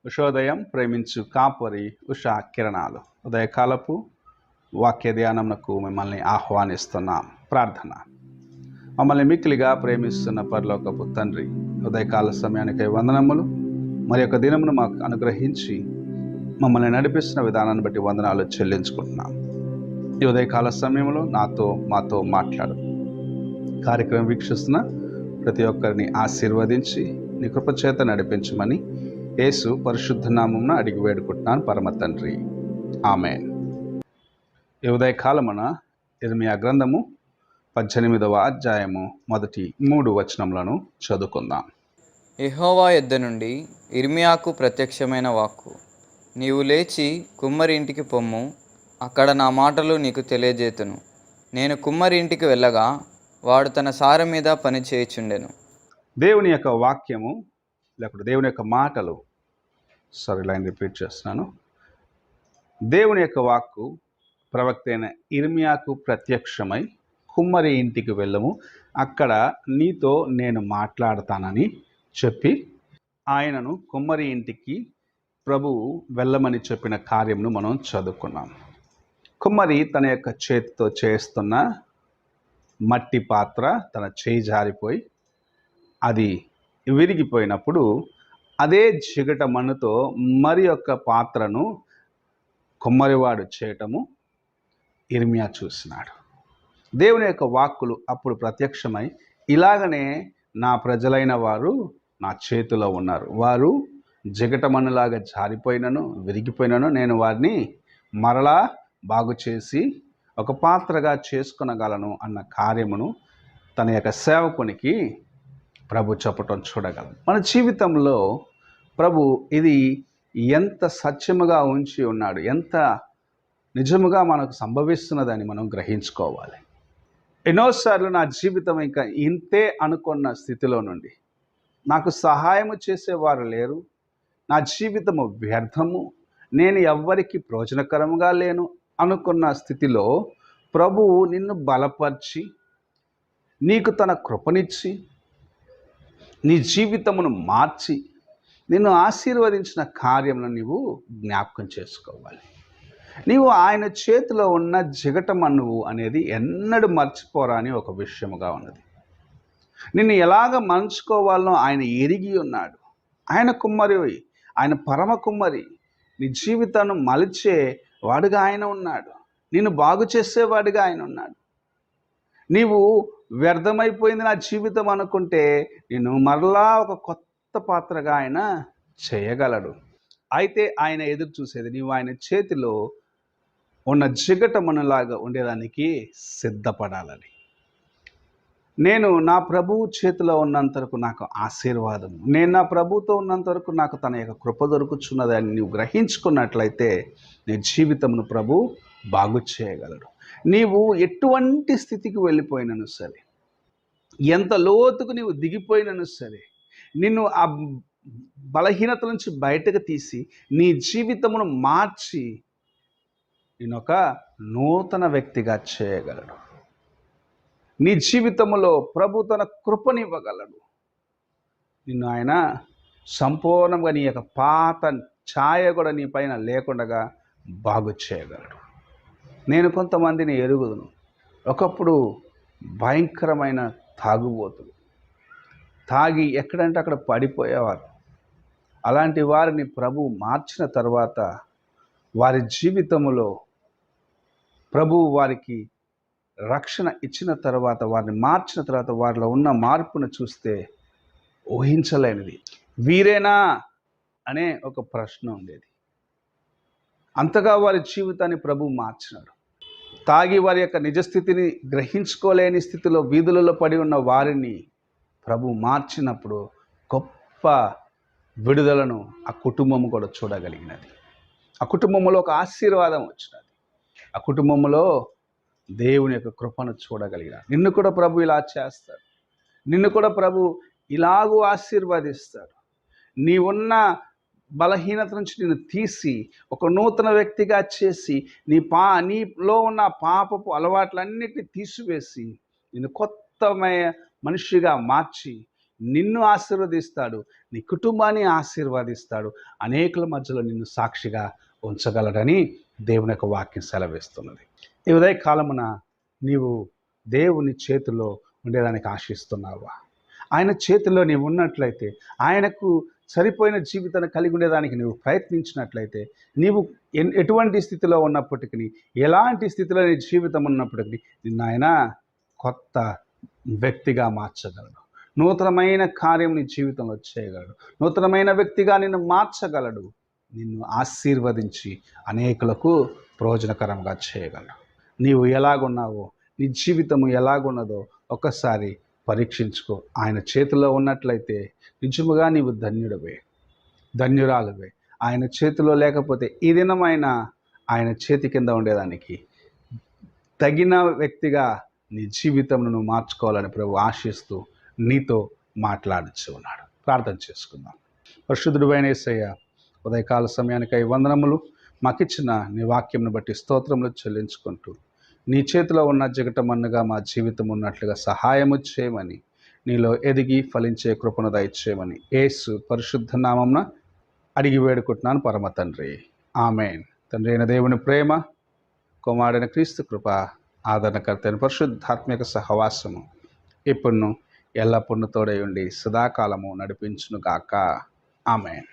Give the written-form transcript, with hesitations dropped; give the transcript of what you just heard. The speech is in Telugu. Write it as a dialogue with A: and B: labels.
A: ఉషోదయం ప్రేమించు కాపరి ఉషా కిరణాలు ఉదయకాలపు వాక్య ధ్యానమునకు మిమ్మల్ని ఆహ్వానిస్తున్నాం. ప్రార్థన. మమ్మల్ని మిక్కిలిగా ప్రేమిస్తున్న పరలోకపు తండ్రి, ఉదయకాల సమయానికై వందనములు. మరి యొక్క దినమును మాకు అనుగ్రహించి మమ్మల్ని నడిపిస్తున్న విధానాన్ని బట్టి వందనాలు చెల్లించుకుంటున్నాం. ఈ ఉదయకాల సమయంలో మాతో మాట్లాడు. కార్యక్రమం వీక్షిస్తున్న ప్రతి ఒక్కరిని ఆశీర్వదించి నీ కృపచేత నడిపించమని యేసు పరిశుద్ధ నామమున అడిగి వేడుకుంటున్నాను పరమ తండ్రి, ఆమేన్. ఈ ఉదయకాలమున ఇర్మియా గ్రంథము 18వ అధ్యాయము మొదటి 3 వచనములను చదువుకుందాం.
B: యెహోవా యొద్ద నుండి ఇర్మియాకు ప్రత్యక్షమైన వాక్కు. నీవు లేచి కుమ్మరి ఇంటికి పొమ్ము, అక్కడ నా మాటలు నీకు తెలియజేతును. నేను కుమ్మరి ఇంటికి వెళ్ళగా వాడు తన సార మీద పని చేయుచుండెను.
A: దేవుని యొక్క వాక్యము లేకపోతే దేవుని యొక్క మాటలు, లైన్ రిపీట్ చేస్తున్నాను. దేవుని యొక్క వాక్కు ప్రవక్త అయిన ఇర్మియాకు ప్రత్యక్షమై, కుమ్మరి ఇంటికి వెళ్ళము, అక్కడ నీతో నేను మాట్లాడతానని చెప్పి ఆయనను కుమ్మరి ఇంటికి ప్రభువు వెళ్ళమని చెప్పిన కార్యమును మనం చదువుకున్నాం. కుమ్మరి తన యొక్క చేతితో చేస్తున్న మట్టి పాత్ర తన చేయి జారిపోయి అది విరిగిపోయినప్పుడు అదే జిగట మన్నుతో మరి యొక్క పాత్రను కుమ్మరివాడు చేయటము ఇర్మియా చూసినాడు. దేవుని యొక్క వాక్కులు అప్పుడు ప్రత్యక్షమై, ఇలాగనే నా ప్రజలైన వారు నా చేతిలో ఉన్నారు, వారు జిగటమన్నులాగా జారిపోయినను విరిగిపోయినను నేను వారిని మరలా బాగు చేసి ఒక పాత్రగా చేసుకొనగలను అన్న కార్యమును తన యొక్క సేవకునికి ప్రభు చెప్పటం చూడగలం. మన జీవితంలో ప్రభు ఇది ఎంత సత్యముగా ఉంచి ఉన్నాడు, ఎంత నిజముగా మనకు సంభవిస్తున్నదని మనం గ్రహించుకోవాలి. ఎన్నోసార్లు నా జీవితం ఇంకా ఇంతే అనుకున్న స్థితిలో నుండి నాకు సహాయము చేసేవారు లేరు, నా జీవితము వ్యర్థము, నేను ఎవ్వరికి ప్రయోజనకరంగా లేను అనుకున్న స్థితిలో ప్రభువు నిన్ను బలపరిచి నీకు తన కృపనిచ్చి నీ జీవితమును మార్చి నిన్ను ఆశీర్వదించిన కార్యమును నీవు జ్ఞాపకం చేసుకోవాలి. నీవు ఆయన చేతిలో ఉన్న జిగటమన్నువు అనేది ఎన్నడూ మర్చిపోరాని ఒక విషయముగా ఉన్నది. నిన్ను ఎలాగ మలుచుకోవాలనో ఆయన ఎరిగి ఉన్నాడు. ఆయన కుమ్మరి, ఆయన పరమ కుమ్మరి. నీ జీవితాన్ని మలిచే వాడుగా ఆయన ఉన్నాడు, నిన్ను బాగు చేసేవాడిగా ఆయన ఉన్నాడు. నీవు వ్యర్థమైపోయింది నా జీవితం అనుకుంటే నేను మరలా ఒక కొత్త పాత్రగా ఆయన చేయగలడు. అయితే ఆయన ఎదురు చూసేది నీవు ఆయన చేతిలో ఉన్న జిగటమనులాగా ఉండేదానికి సిద్ధపడాలని. నేను నా ప్రభువు చేతిలో ఉన్నంత వరకు నాకు ఆశీర్వాదం, నేను నా ప్రభువుతో ఉన్నంత వరకు నాకు తన యొక్క కృప దొరుకుతున్నదని నీవు గ్రహించుకున్నట్లయితే నీ జీవితమును ప్రభు బాగు చేయగలడు. నీవు ఎటువంటి స్థితికి వెళ్ళిపోయినను సరే, ఎంత లోతుకు నీవు దిగిపోయినను సరే, నిన్ను ఆ బలహీనత నుంచి బయటకు తీసి నీ జీవితమును మార్చి నేనొక నూతన వ్యక్తిగా చేయగలడు. నీ జీవితంలో ప్రభు తన కృపనివ్వగలడు. నిన్ను ఆయన సంపూర్ణంగా నీ యొక్క పాత ఛాయ కూడా నీ పైన లేకుండా బాగు చేయగలడు. నేను కొంతమందిని ఎరుగుదును. ఒకప్పుడు భయంకరమైన తాగుబోతులు, తాగి ఎక్కడంటే అక్కడ పడిపోయేవారు. అలాంటి వారిని ప్రభు మార్చిన తర్వాత, వారి జీవితంలో ప్రభు వారికి రక్షణ ఇచ్చిన తర్వాత, వారిని మార్చిన తర్వాత వారిలో ఉన్న మార్పును చూస్తే ఊహించలేనిది. వీరేనా అనే ఒక ప్రశ్న ఉండేది. అంతగా వారి జీవితాన్ని ప్రభు మార్చినాడు. తాగి వారి యొక్క నిజస్థితిని గ్రహించుకోలేని స్థితిలో వీధులలో పడి ఉన్న వారిని ప్రభు మార్చినప్పుడు గొప్ప విడుదలను ఆ కుటుంబం కూడా చూడగలిగినది. ఆ కుటుంబంలో ఒక ఆశీర్వాదం వచ్చినది. ఆ కుటుంబంలో దేవుని యొక్క కృపను చూడగలిగిన. నిన్ను కూడా ప్రభు ఇలా చేస్తాడు. నిన్ను కూడా ప్రభు ఇలాగూ ఆశీర్వదిస్తాడు. నీవున్న బలహీనత నుంచి నిన్ను తీసి ఒక నూతన వ్యక్తిగా చేసి నీలో ఉన్న పాపపు అలవాట్లన్నిటిని తీసివేసి నిన్ను కొత్తమైన మనిషిగా మార్చి నిన్ను ఆశీర్వదిస్తాడు, నీ కుటుంబాన్ని ఆశీర్వదిస్తాడు, అనేకుల మధ్యలో నిన్ను సాక్షిగా ఉంచగలడని దేవుని యొక్క వాక్యం సెలవిస్తున్నది. ఈ ఉదయ కాలమున నీవు దేవుని చేతిలో ఉండేదానికి ఆశిస్తున్నావా? ఆయన చేతిలో నీవు ఉన్నట్లయితే, ఆయనకు సరిపోయిన జీవితాన్ని కలిగి ఉండేదానికి నీవు ప్రయత్నించినట్లయితే, నీవు ఎటువంటి స్థితిలో ఉన్నప్పటికీ, ఎలాంటి స్థితిలో నీ జీవితం ఉన్నప్పటికీ నిన్ను ఆయన కొత్త వ్యక్తిగా మార్చగలడు. నూతనమైన కార్యం నీ జీవితంలో చేయగలడు. నూతనమైన వ్యక్తిగా నిన్ను మార్చగలడు. నిన్ను ఆశీర్వదించి అనేకులకు ప్రయోజనకరంగా చేయగలడు. నీవు ఎలాగున్నావో, నీ జీవితము ఎలాగున్నదో ఒకసారి పరీక్షించుకో. ఆయన చేతిలో ఉన్నట్లయితే నిజముగా నీవు ధన్యురాలువే. ఆయన చేతిలో లేకపోతే ఈ దినమైన ఆయన చేతి కింద ఉండేదానికి తగిన వ్యక్తిగా నీ జీవితంను నువ్వు మార్చుకోవాలని ప్రభు ఆశిస్తూ నీతో మాట్లాడుచు ఉన్నాడు. ప్రార్థన చేసుకుందాం. పరిశుద్ధుడు అయిన యేసయ్య, ఉదయకాల సమయానికై వందనములు. మాకిచ్చిన నీ వాక్యంను బట్టి స్తోత్రములు చెల్లించుకుంటూ, నీ చేతిలో ఉన్న జగటమన్నుగా మా జీవితం ఉన్నట్లుగా సహాయము చేయమని, నీలో ఎదిగి ఫలించే కృపను దయచేయమని యేసు పరిశుద్ధ నామమున అడిగి వేడుకుంటున్నాను పరమ తండ్రి. ఆమేన్. తండ్రి అయిన దేవుని ప్రేమ, కుమారుడైన క్రీస్తు కృప, ఆదరణకర్త అయిన పరిశుద్ధాత్మిక సహవాసము ఇప్పుడును ఎల్లప్పుడూ తోడై ఉండి సదాకాలము నడిపించునుగాక. ఆమేన్.